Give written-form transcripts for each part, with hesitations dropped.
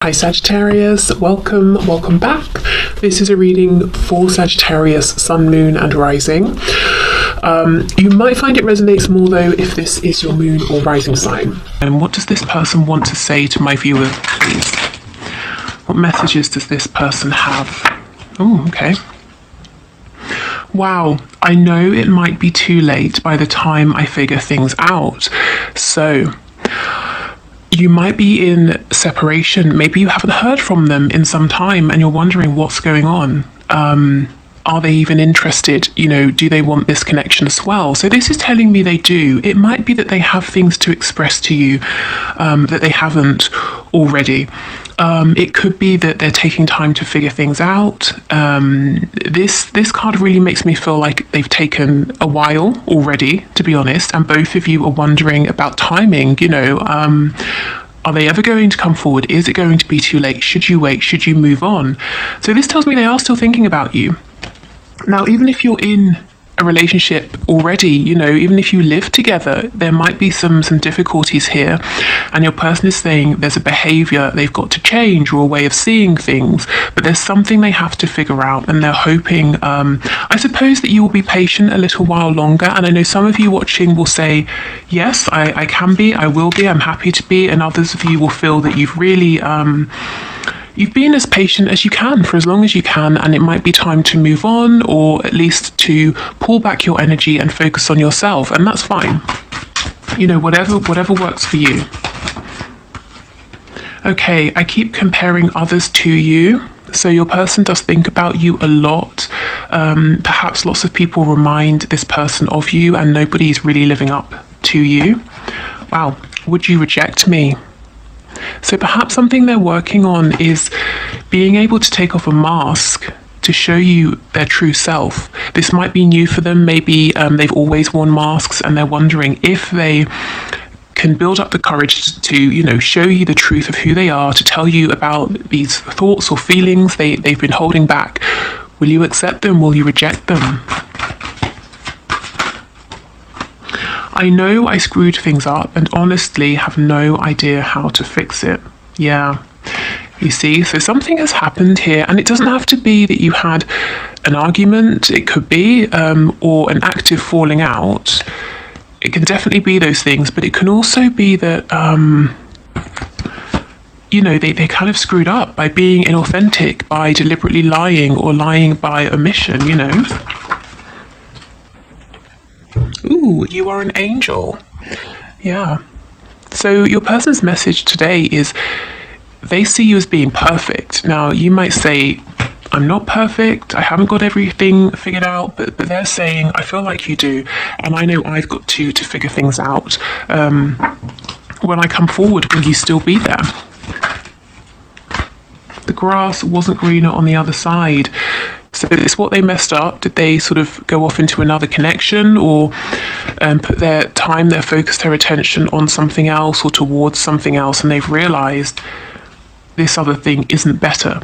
Hi Sagittarius, welcome back. This is a reading for Sagittarius, Sun, Moon and Rising. You might find it resonates more though if this is your Moon or Rising sign. And what does this person want to say to my viewer, please? What messages does this person have? Oh, okay. Wow, I know it might be too late by the time I figure things out. So, you might be in separation. Maybe you haven't heard from them in some time and you're wondering what's going on. Are they even interested? Do they want this connection as well? So this is telling me they do. It might be that they have things to express to you that they haven't already. It could be that they're taking time to figure things out. This card really makes me feel like they've taken a while already, to be honest, and both of you are wondering about timing. Are they ever going to come forward? Is it going to be too late? Should you wait? Should you move on? So this tells me they are still thinking about you. Now, even if you're in a relationship already, even if you live together, there might be some difficulties here, and your person is saying there's a behavior they've got to change or a way of seeing things, but there's something they have to figure out, and they're hoping, I suppose, that you will be patient a little while longer. And I know some of you watching will say, yes, I can be, I will be, I'm happy to be, and others of you will feel that you've really you've been as patient as you can for as long as you can, and it might be time to move on, or at least to pull back your energy and focus on yourself, and that's fine. Whatever works for you. Okay, I keep comparing others to you. So your person does think about you a lot. Perhaps lots of people remind this person of you, and nobody's really living up to you. Wow, would you reject me? So perhaps something they're working on is being able to take off a mask to show you their true self. This might be new for them. Maybe they've always worn masks, and they're wondering if they can build up the courage to show you the truth of who they are, to tell you about these thoughts or feelings they've been holding back. Will you accept them? Will you reject them? I know I screwed things up and honestly have no idea how to fix it. Yeah, you see, so something has happened here, and it doesn't have to be that you had an argument. It could be, or an active falling out. It can definitely be those things, but it can also be that, they kind of screwed up by being inauthentic, by deliberately lying, or lying by omission, Ooh, you are an angel. Yeah. So your person's message today is they see you as being perfect. Now, you might say, I'm not perfect, I haven't got everything figured out, but they're saying, I feel like you do, and I know I've got to figure things out. When I come forward, will you still be there? The grass wasn't greener on the other side. So it's what they messed up. Did they sort of go off into another connection, or put their time, their focus, their attention on something else or towards something else, and they've realized this other thing isn't better?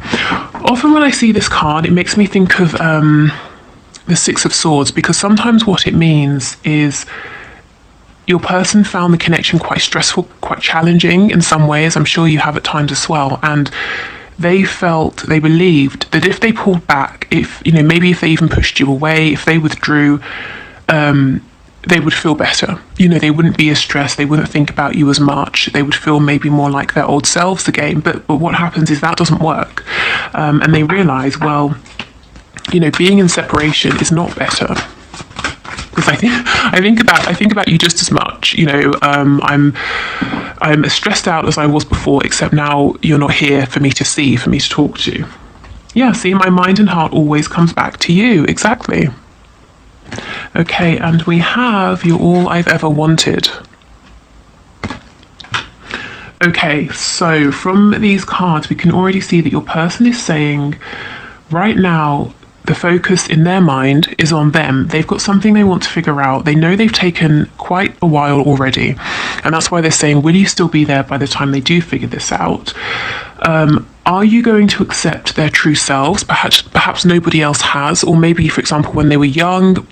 Often when I see this card, it makes me think of the Six of Swords, because sometimes what it means is your person found the connection quite stressful, quite challenging in some ways. I'm sure you have at times as well, and they believed that if they pulled back, maybe if they even pushed you away, if they withdrew, they would feel better. They wouldn't be as stressed, they wouldn't think about you as much, they would feel maybe more like their old selves again. But what happens is that doesn't work. And they realize, well, being in separation is not better. Because I think about you just as much. I'm as stressed out as I was before, except now you're not here for me to see, for me to talk to. Yeah, see, my mind and heart always comes back to you. Exactly. Okay, and we have You're All I've Ever Wanted. Okay, so from these cards, we can already see that your person is saying, right now, the focus in their mind is on them. They've got something they want to figure out. They know they've taken quite a while already, and that's why they're saying, will you still be there by the time they do figure this out? Are you going to accept their true selves? Perhaps nobody else has, or maybe, for example, when they were young,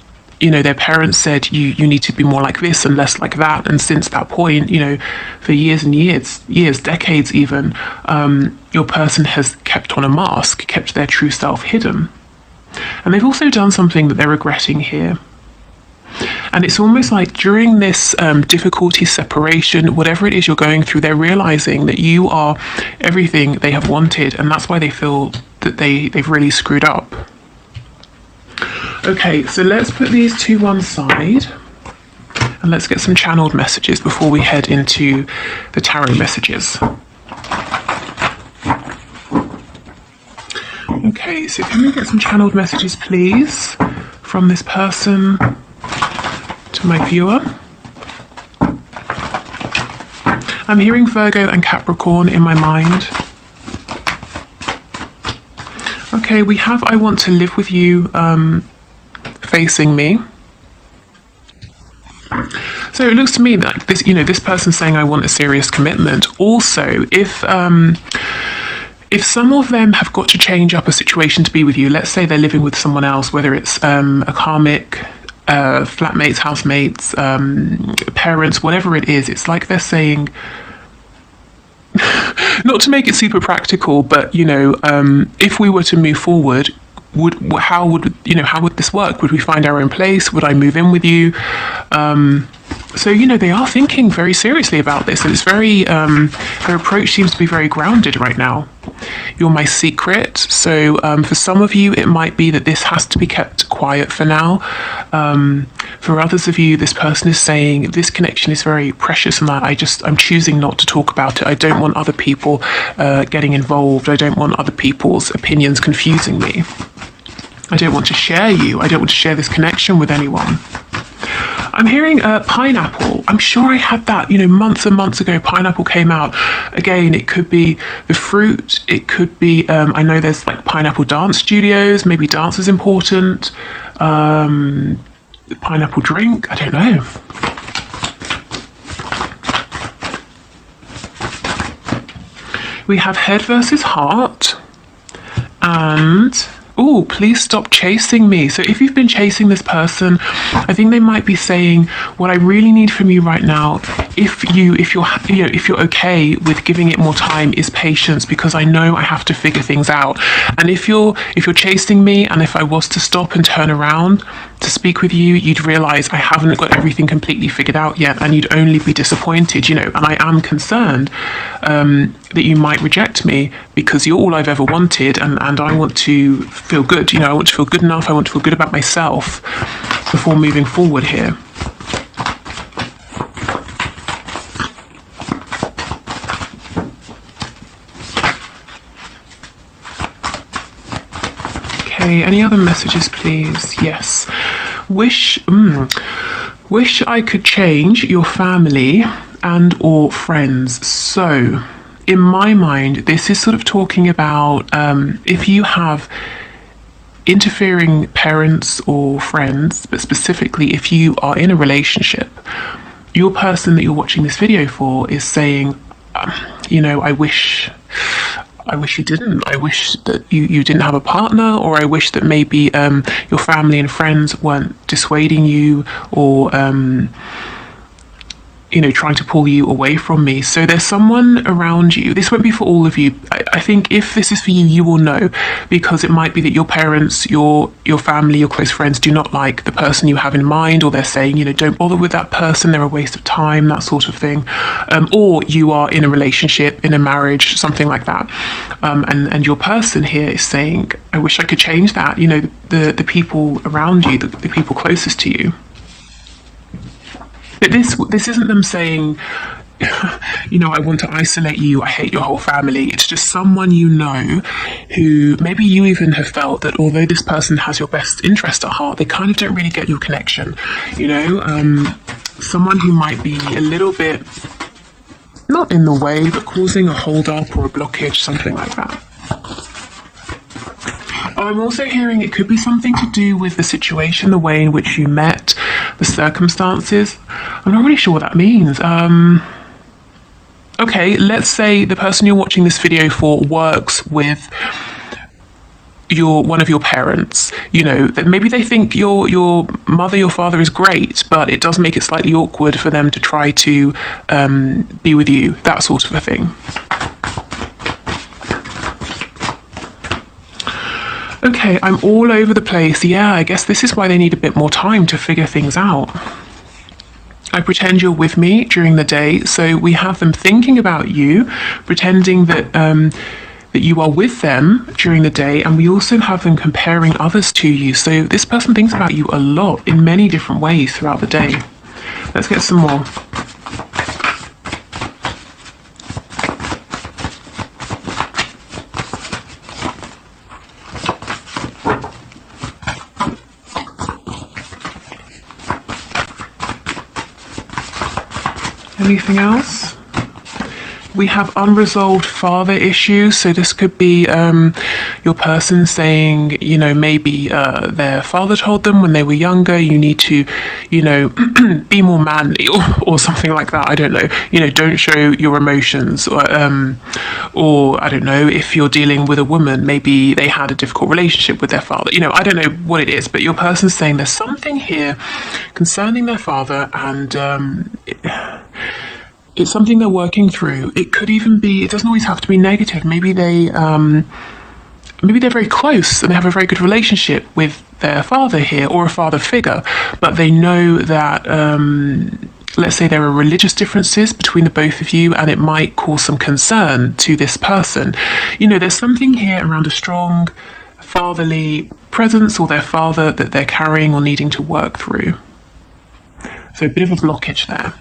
you know, their parents said you need to be more like this and less like that, and since that point, you know, for years and years, decades even, your person has kept on a mask, kept their true self hidden. And they've also done something that they're regretting here. And it's almost like during this difficulty, separation, whatever it is you're going through, they're realizing that you are everything they have wanted, and that's why they feel that they've really screwed up. Okay, so let's put these to one side and let's get some channeled messages before we head into the tarot messages. Okay, so can we get some channeled messages, please, from this person to my viewer? I'm hearing Virgo and Capricorn in my mind. Okay, we have I want to live with you facing me. So it looks to me like this, you know, this person's saying I want a serious commitment. Also, if some of them have got to change up a situation to be with you, let's say they're living with someone else, whether it's a karmic, flatmates, housemates, parents, whatever it is, it's like they're saying, not to make it super practical, but you know, if we were to move forward, how would this work? Would we find our own place? Would I move in with you? So, you know, they are thinking very seriously about this, and it's very, their approach seems to be very grounded right now. You're my secret. So for some of you, it might be that this has to be kept quiet for now. For others of you, this person is saying this connection is very precious and that I'm choosing not to talk about it. I don't want other people getting involved. I don't want other people's opinions confusing me. I don't want to share you. I don't want to share this connection with anyone. I'm hearing pineapple. I'm sure I had that, you know, months and months ago. Pineapple came out. Again, it could be the fruit. It could be, I know there's like pineapple dance studios. Maybe dance is important. Pineapple drink. I don't know. We have head versus heart. And oh, please stop chasing me. So if you've been chasing this person, I think they might be saying, what I really need from you right now, if you're okay with giving it more time, is patience, because I know I have to figure things out. And if you're chasing me, and if I was to stop and turn around to speak with you, you'd realize I haven't got everything completely figured out yet, and you'd only be disappointed, you know, and I am concerned that you might reject me because you're all I've ever wanted, and I want to feel good, you know, I want to feel good enough, I want to feel good about myself before moving forward here. Okay, any other messages, please? Yes. Wish I could change your family and or friends. So, in my mind, this is sort of talking about if you have interfering parents or friends, but specifically if you are in a relationship, your person that you're watching this video for is saying, you know, I wish you didn't. I wish that you didn't have a partner, or I wish that maybe your family and friends weren't dissuading you, or you know, trying to pull you away from me. So there's someone around you. This won't be for all of you. I think if this is for you, you will know, because it might be that your parents, your family, your close friends do not like the person you have in mind, or they're saying, you know, don't bother with that person, they're a waste of time, that sort of thing. Or you are in a relationship, in a marriage, something like that. And your person here is saying, I wish I could change that. You know, the people around you, the people closest to you. But this isn't them saying, you know, I want to isolate you, I hate your whole family. It's just someone you know who maybe you even have felt that although this person has your best interest at heart, they kind of don't really get your connection. You know, someone who might be a little bit, not in the way, but causing a hold up or a blockage, something like that. I'm also hearing it could be something to do with the situation, the way in which you met, the circumstances. I'm not really sure what that means. Okay, let's say the person you're watching this video for works with one of your parents, that maybe they think your mother, your father is great, but it does make it slightly awkward for them to try to be with you, that sort of a thing. Okay, I'm all over the place. Yeah, I guess this is why they need a bit more time to figure things out. I pretend you're with me during the day, so we have them thinking about you, pretending that that you are with them during the day, and we also have them comparing others to you. So this person thinks about you a lot in many different ways throughout the day. Let's get some more. Anything else? We have unresolved father issues. So this could be your person saying, maybe their father told them when they were younger, you need to, be more manly, or something like that. I don't know. Don't show your emotions, or I don't know, if you're dealing with a woman, maybe they had a difficult relationship with their father. I don't know what it is, but your person's saying there's something here concerning their father, and it's something they're working through. It could even be, it doesn't always have to be negative. Maybe they're very close and they have a very good relationship with their father here, or a father figure, but they know that, let's say there are religious differences between the both of you, and it might cause some concern to this person. There's something here around a strong fatherly presence, or their father that they're carrying or needing to work through. So a bit of a blockage there.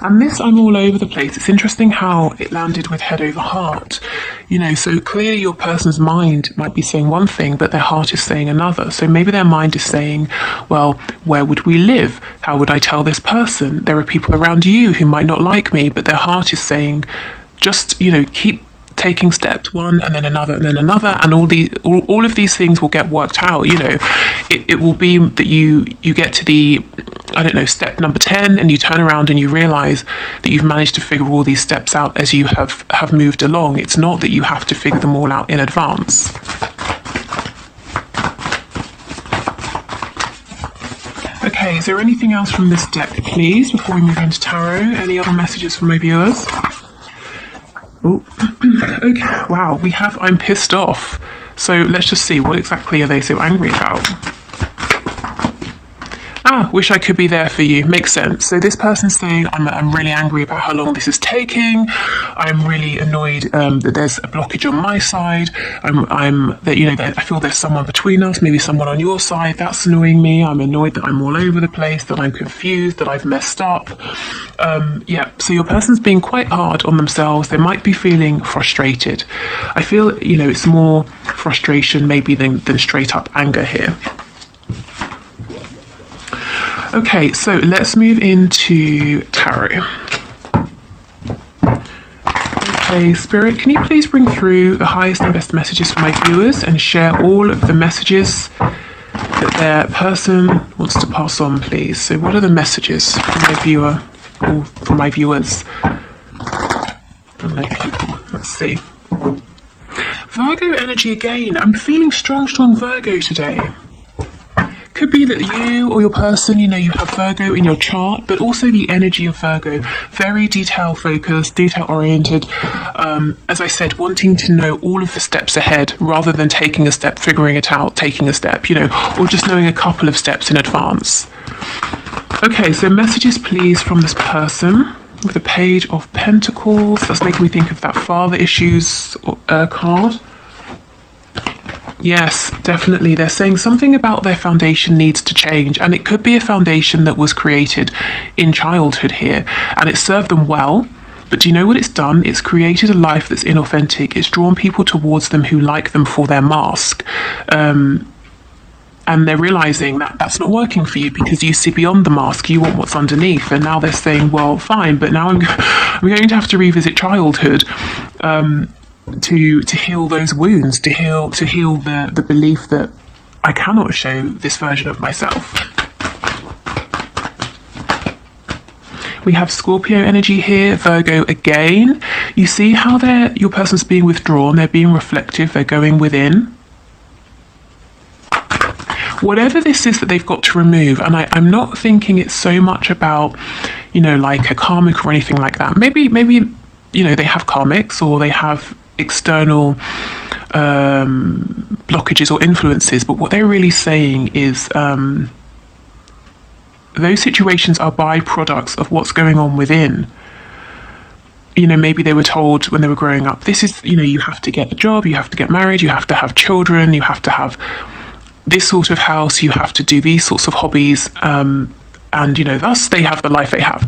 And this, I'm all over the place. It's interesting how it landed with head over heart. So clearly your person's mind might be saying one thing, but their heart is saying another. So maybe their mind is saying, well, where would we live? How would I tell this person? There are people around you who might not like me, but their heart is saying, just, keep taking steps, one and then another and then another, and all of these things will get worked out. It will be that you get to the, I don't know, step number 10, and you turn around and you realize that you've managed to figure all these steps out as you have moved along. It's not that you have to figure them all out in advance. Okay, is there anything else from this deck, please, before we move into tarot? Any other messages from my viewers? Oh, okay, wow, we have I'm pissed off. So let's just see, what exactly are they so angry about? Wish I could be there for you. Makes sense. So this person's saying, I'm really angry about how long this is taking. I'm really annoyed that there's a blockage on my side. That I feel there's someone between us, maybe someone on your side. That's annoying me. I'm annoyed that I'm all over the place, that I'm confused, that I've messed up. So your person's being quite hard on themselves. They might be feeling frustrated. I feel, it's more frustration maybe than straight up anger here. Okay, so let's move into tarot. Okay, Spirit, can you please bring through the highest and best messages for my viewers and share all of the messages that their person wants to pass on, please? So what are the messages for my viewer, or for my viewers? For my people. Let's see. Virgo energy again. I'm feeling strong Virgo today. Could be that you or your person, you have Virgo in your chart, but also the energy of Virgo, very detail focused, detail oriented. As I said, wanting to know all of the steps ahead rather than taking a step, figuring it out, taking a step, or just knowing a couple of steps in advance. Okay, so messages please from this person with the Page of Pentacles. That's making me think of that father issues card. Yes, definitely. They're saying something about their foundation needs to change, and it could be a foundation that was created in childhood here, and it served them well. But do you know what it's done? It's created a life that's inauthentic. It's drawn people towards them who like them for their mask. And they're realizing that that's not working for you because you see beyond the mask, you want what's underneath. And now they're saying, well, fine, but now I'm going to have to revisit childhood. To heal those wounds, to heal the belief that I cannot show this version of myself. We have Scorpio energy here, Virgo again. You see how your person's being withdrawn, they're being reflective, they're going within. Whatever this is that they've got to remove, and I'm not thinking it's so much about, you know, like a karmic or anything like that. Maybe, you know, they have karmics or they have external blockages or influences, but what they're really saying is those situations are byproducts of what's going on within. You know, maybe they were told when they were growing up, this is, you know, you have to get a job, you have to get married, you have to have children, you have to have this sort of house, you have to do these sorts of hobbies, and, you know, thus they have the life they have.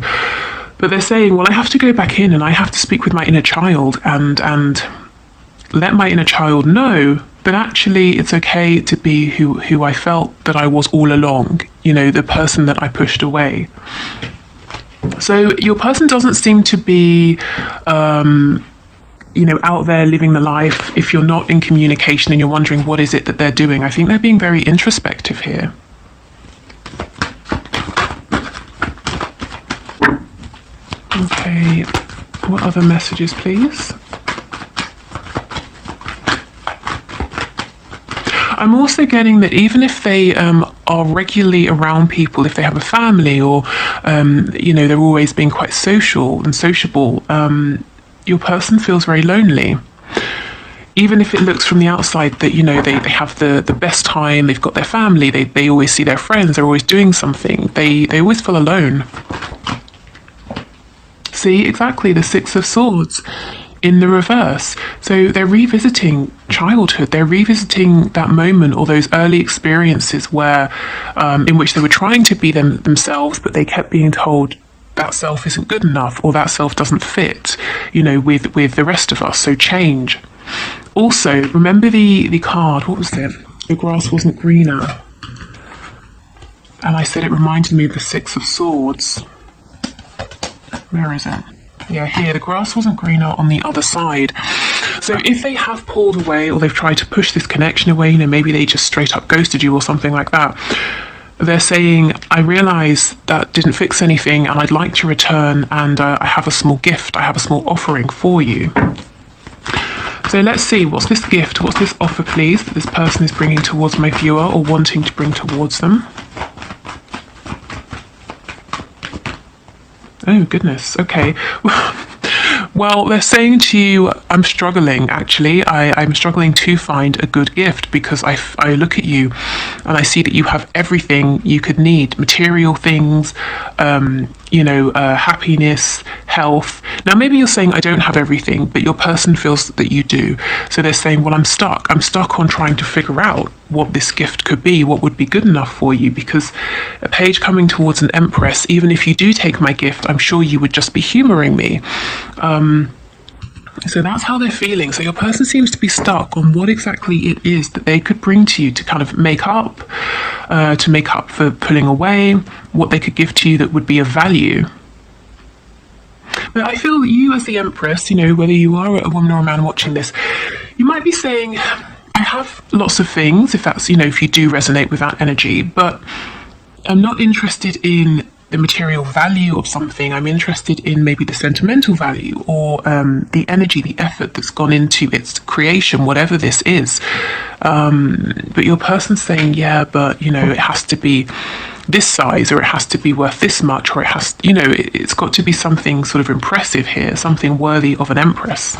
But they're saying, well, I have to go back in and I have to speak with my inner child and let my inner child know that actually it's okay to be who I felt that I was all along, you know, the person that I pushed away. So your person doesn't seem to be, you know, out there living the life. If you're not in communication and you're wondering what is it that they're doing, I think they're being very introspective here. Okay, what other messages, please? I'm also getting that even if they are regularly around people, if they have a family or, you know, they're always being quite social and sociable, your person feels very lonely. Even if it looks from the outside that, you know, they have the best time, they've got their family, they always see their friends, they're always doing something, they always feel alone. See, exactly, the Six of Swords in the reverse. So they're revisiting childhood, they're revisiting that moment or those early experiences where, in which they were trying to be themselves, but they kept being told that self isn't good enough or that self doesn't fit, you know, with the rest of us, so change. Also, remember the card, what was it? The grass wasn't greener. And I said it reminded me of the Six of Swords. Where is it? Yeah, here, the grass wasn't greener on the other side. So if they have pulled away or they've tried to push this connection away, you know, maybe they just straight up ghosted you or something like that, they're saying, I realise that didn't fix anything and I'd like to return, and I have a small gift, I have a small offering for you. So let's see, what's this gift, what's this offer, please, that this person is bringing towards my viewer or wanting to bring towards them? Oh, goodness. Okay. Well, they're saying to you, I'm struggling, actually. I'm struggling to find a good gift because I look at you and I see that you have everything you could need. Material things, you know, happiness, health. Now, maybe you're saying, I don't have everything, but your person feels that you do. So they're saying, well, I'm stuck. I'm stuck on trying to figure out what this gift could be, what would be good enough for you, because a page coming towards an Empress, even if you do take my gift, I'm sure you would just be humouring me. So that's how they're feeling. So your person seems to be stuck on what exactly it is that they could bring to you to kind of make up for pulling away, what they could give to you that would be of value. But I feel that you as the Empress, you know, whether you are a woman or a man watching this, you might be saying, I have lots of things, if that's, you know, if you do resonate with that energy, but I'm not interested in the material value of something. I'm interested in maybe the sentimental value or the energy, the effort that's gone into its creation, whatever this is. But your person's saying, yeah, but, you know, it has to be this size, or it has to be worth this much, or it has, you know, it's got to be something sort of impressive here, something worthy of an Empress.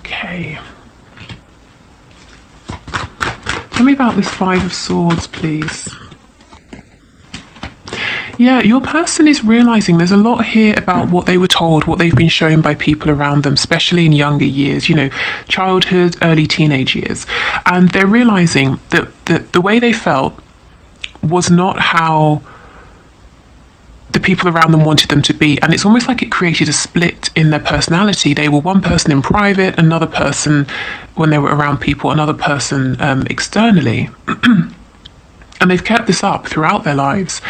Okay. Tell me about this Five of Swords, please. Yeah, your person is realising there's a lot here about what they were told, what they've been shown by people around them, especially in younger years, you know, childhood, early teenage years. And they're realising that the way they felt was not how the people around them wanted them to be. And it's almost like it created a split in their personality. They were one person in private, another person when they were around people, another person externally. And they've kept this up throughout their lives.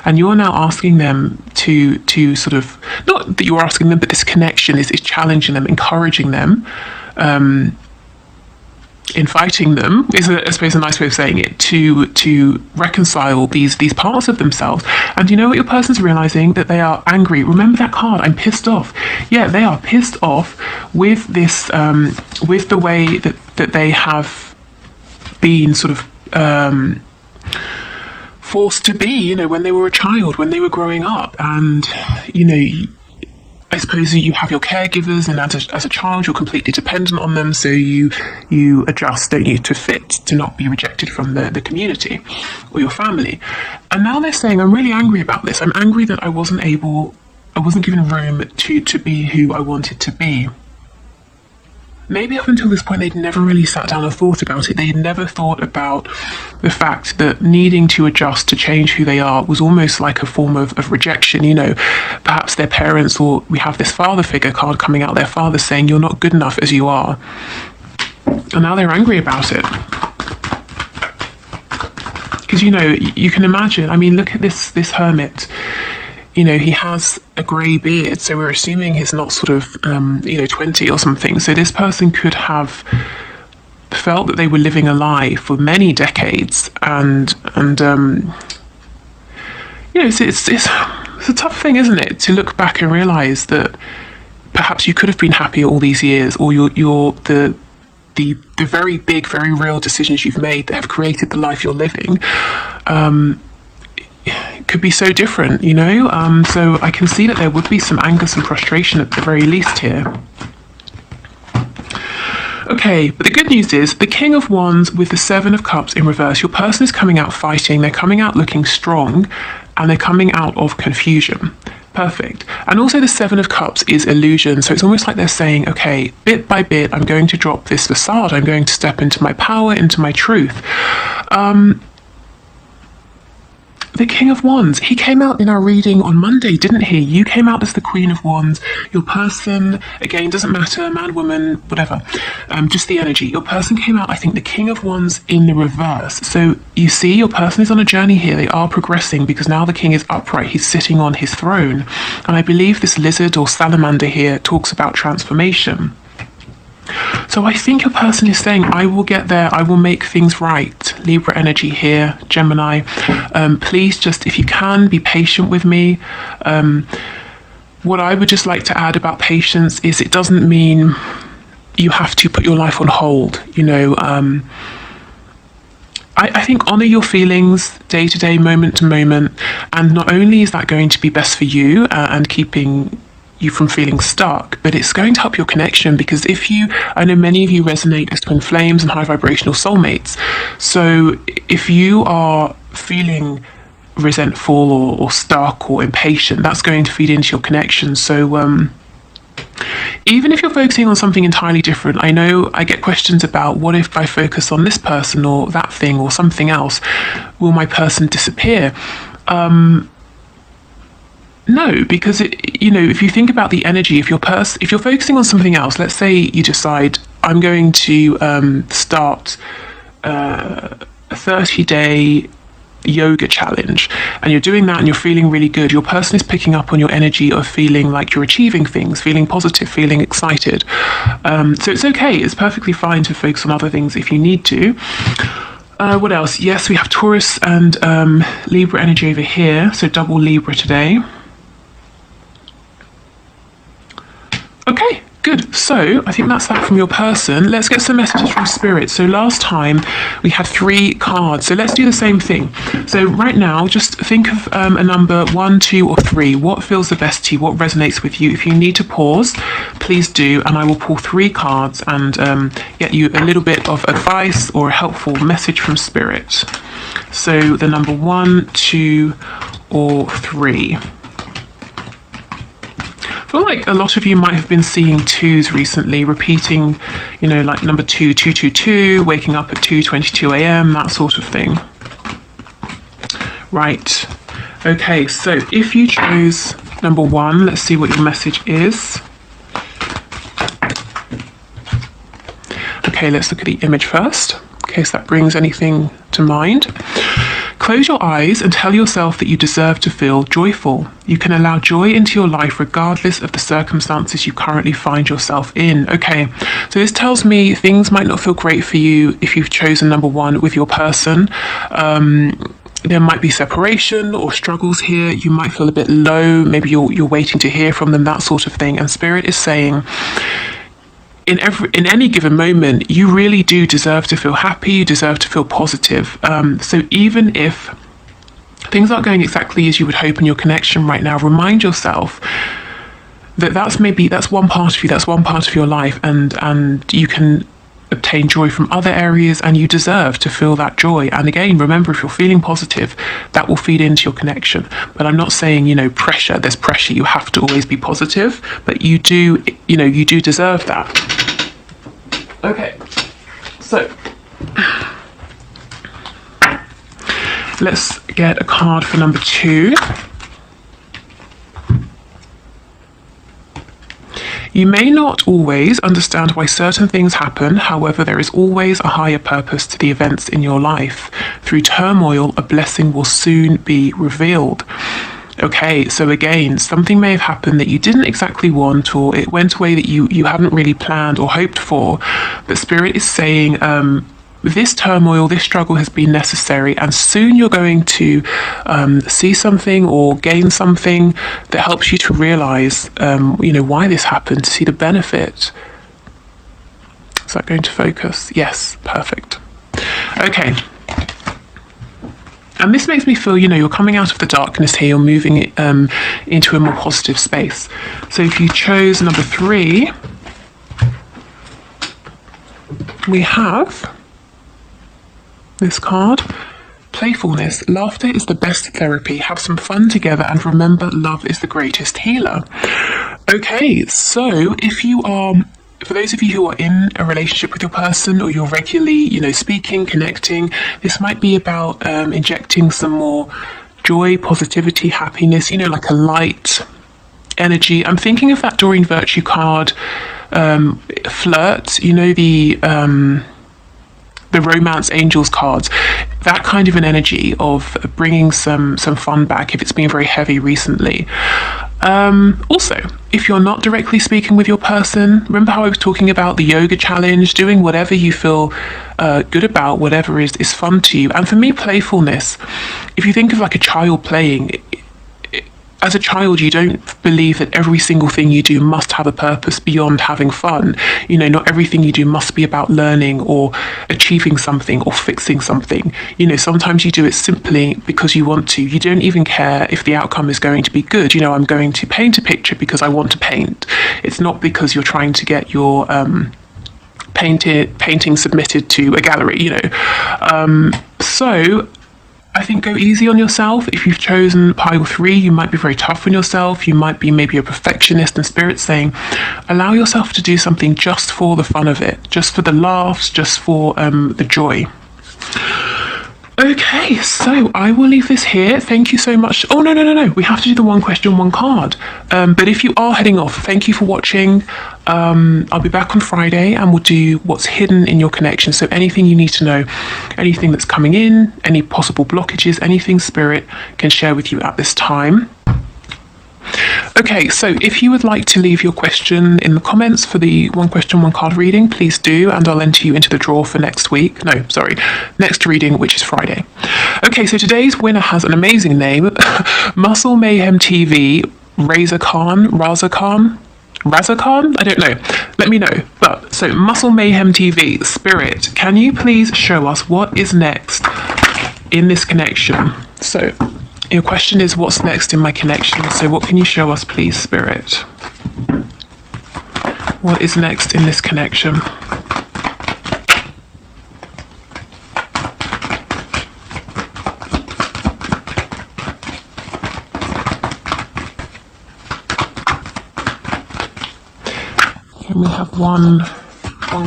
And you're now asking them to sort of, not that you're asking them, but this connection is challenging them, encouraging them in fighting them is, I suppose, a nice way of saying it, to reconcile these parts of themselves. And you know what your person's realizing? That they are angry. Remember that card, I'm pissed off. Yeah, they are pissed off with this, with the way that they have been sort of forced to be, you know, when they were a child, when they were growing up. And, you know, I suppose you have your caregivers, and as a child, you're completely dependent on them. So you adjust, don't you, to fit, to not be rejected from the community or your family. And now they're saying, I'm really angry about this. I'm angry that I wasn't given room to be who I wanted to be. Maybe up until this point, they'd never really sat down and thought about it. They had never thought about the fact that needing to adjust to change who they are was almost like a form of rejection. You know, perhaps their parents, or we have this father figure card coming out, their father saying, you're not good enough as you are. And now they're angry about it. Because, you know, you can imagine, I mean, look at this hermit. You know, he has a grey beard, so we're assuming he's not sort of, 20 or something. So this person could have felt that they were living a lie for many decades, and it's a tough thing, isn't it, to look back and realise that perhaps you could have been happy all these years, or the very big, very real decisions you've made that have created the life you're living. Could be so different, you know. So I can see that there would be some anger, some frustration at the very least here. Okay, but the good news is the King of Wands with the Seven of Cups in reverse. Your person is coming out fighting. They're coming out looking strong, and they're coming out of confusion. Perfect. And also the Seven of Cups is illusion. So it's almost like they're saying, okay, bit by bit, I'm going to drop this facade. I'm going to step into my power, into my truth. The King of Wands, he came out in our reading on Monday, didn't he? You came out as the Queen of Wands. Your person, again, doesn't matter, man, woman, whatever, just the energy. Your person came out, I think, the King of Wands in the reverse. So you see, your person is on a journey here. They are progressing because now the King is upright. He's sitting on his throne. And I believe this lizard or salamander here talks about transformation. So I think your person is saying, I will get there, I will make things right. Libra energy here, Gemini. Please just, if you can, be patient with me. What I would just like to add about patience is it doesn't mean you have to put your life on hold. You know, I think honour your feelings day to day, moment to moment. And not only is that going to be best for you and keeping you from feeling stuck, but it's going to help your connection, because I know many of you resonate as twin flames and high vibrational soulmates. So if you are feeling resentful or stuck or impatient, that's going to feed into your connection. So even if you're focusing on something entirely different, I know I get questions about, what if I focus on this person or that thing or something else? Will my person disappear? No, because if you think about the energy, if you're focusing on something else, let's say you decide, I'm going to start a 30-day yoga challenge, and you're doing that and you're feeling really good. Your person is picking up on your energy of feeling like you're achieving things, feeling positive, feeling excited. So it's okay. It's perfectly fine to focus on other things if you need to. What else? Yes, we have Taurus and Libra energy over here. So double Libra today. Okay, good. So I think that's that from your person. Let's get some messages from Spirit. So last time we had 3 cards. So let's do the same thing. So right now, just think of a number 1, 2, or 3. What feels the best to you? What resonates with you? If you need to pause, please do, and I will pull 3 cards and get you a little bit of advice or a helpful message from Spirit. So the number 1, 2, or 3. I feel like a lot of you might have been seeing 2s recently, repeating, like number 2, 222, waking up at 2:22 a.m., that sort of thing. Right. Okay, so if you chose number 1, let's see what your message is. Okay, let's look at the image first, in case that brings anything to mind. Close your eyes and tell yourself that you deserve to feel joyful. You can allow joy into your life regardless of the circumstances you currently find yourself in. Okay, so this tells me things might not feel great for you if you've chosen number one with your person. There might be separation or struggles here. You might feel a bit low. Maybe you're waiting to hear from them, that sort of thing. And Spirit is saying, in any given moment, you really do deserve to feel happy. You deserve to feel positive. So even if things aren't going exactly as you would hope in your connection right now, remind yourself that that's one part of you, that's one part of your life, and you can obtain joy from other areas, and you deserve to feel that joy. And again, remember, if you're feeling positive, that will feed into your connection. But I'm not saying, pressure, there's pressure, you have to always be positive, but you do deserve that. Okay, so let's get a card for number 2. You may not always understand why certain things happen, however, there is always a higher purpose to the events in your life. Through turmoil, a blessing will soon be revealed. Okay, so again, something may have happened that you didn't exactly want, or it went away that you hadn't really planned or hoped for, but Spirit is saying, this turmoil, this struggle has been necessary, and soon you're going to see something or gain something that helps you to realize, why this happened, to see the benefit. Is that going to focus? Yes, perfect. Okay. And this makes me feel, you're coming out of the darkness here, you're moving into a more positive space. So if you chose number 3, we have this card, playfulness. Laughter is the best therapy. Have some fun together, and remember, love is the greatest healer. Okay, so if you are, for those of you who are in a relationship with your person, or you're regularly, speaking, connecting, this might be about injecting some more joy, positivity, happiness, like a light energy. I'm thinking of that Doreen Virtue card, flirt, the romance angels cards, that kind of an energy of bringing some fun back if it's been very heavy recently. Also, if you're not directly speaking with your person, remember how I was talking about the yoga challenge, doing whatever you feel good about, whatever is fun to you. And for me, playfulness, if you think of like a child playing, as a child, you don't believe that every single thing you do must have a purpose beyond having fun. Not everything you do must be about learning or achieving something or fixing something. Sometimes you do it simply because you want to. You don't even care if the outcome is going to be good. I'm going to paint a picture because I want to paint. It's not because you're trying to get your painting submitted to a gallery, So I think go easy on yourself. If you've chosen pile 3, you might be very tough on yourself. You might be maybe a perfectionist, and Spirit's saying, allow yourself to do something just for the fun of it, just for the laughs, just for the joy. Okay, so I will leave this here. Thank you so much. Oh, no. We have to do the one question, one card. But if you are heading off, thank you for watching. I'll be back on Friday, and we'll do what's hidden in your connection. So anything you need to know, anything that's coming in, any possible blockages, anything Spirit can share with you at this time. Okay, so if you would like to leave your question in the comments for the one question, one card reading, please do, and I'll enter you into the draw for next reading, which is Friday. Okay, so today's winner has an amazing name, Muscle Mayhem TV, Raza Khan, I don't know. Let me know. But so Muscle Mayhem TV, Spirit, can you please show us what is next in this connection? So your question is, what's next in my connection? So what can you show us, please, Spirit? What is next in this connection? Can we have one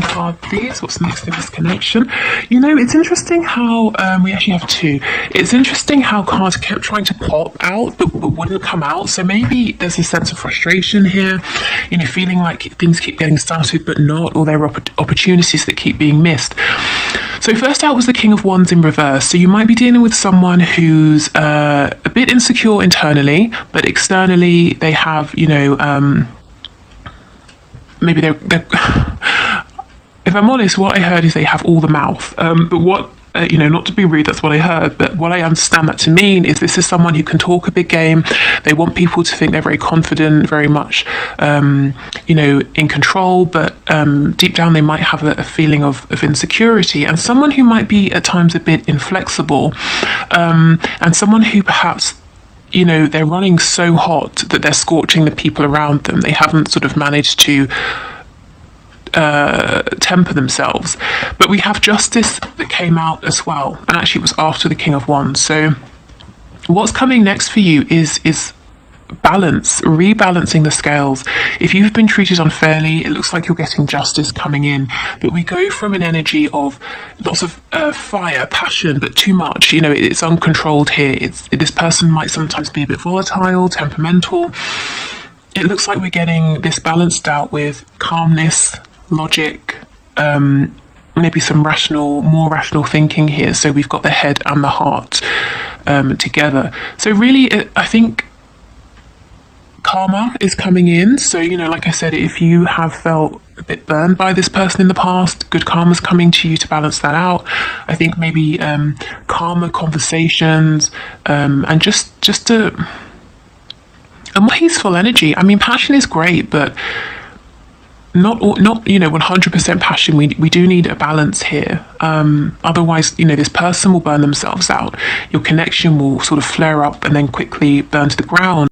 card, please? What's next in this connection? It's interesting how we actually have 2. It's interesting how cards kept trying to pop out but wouldn't come out. So maybe there's a sense of frustration here, feeling like things keep getting started but not, or there are opportunities that keep being missed. So first out was the King of Wands in reverse. So you might be dealing with someone who's a bit insecure internally, but externally they have, you know, maybe they're if I'm honest, what I heard is they have all the mouth. But what, you know, not to be rude, that's what I heard, but what I understand that to mean is this is someone who can talk a big game. They want people to think they're very confident, very much, you know, in control, but deep down they might have a feeling of insecurity, and someone who might be at times a bit inflexible, and someone who perhaps, you know, they're running so hot that they're scorching the people around them. They haven't sort of managed to temper themselves. But we have Justice that came out as well, and actually it was after the King of Wands. So what's coming next for you is balance, rebalancing the scales. If you've been treated unfairly, it looks like you're getting justice coming in. But we go from an energy of lots of fire, passion, but too much. You know, it's uncontrolled here. This person might sometimes be a bit volatile, temperamental. It looks like we're getting this balanced out with calmness, logic, maybe some more rational thinking here. So we've got the head and the heart together. So really, I think karma is coming in. So, you know, like I said, if you have felt a bit burned by this person in the past, good karma's coming to you to balance that out. I think maybe karma conversations, and just a more peaceful energy. I mean, passion is great, but not you know, 100% passion. We do need a balance here. Otherwise, you know, this person will burn themselves out. Your connection will sort of flare up and then quickly burn to the ground.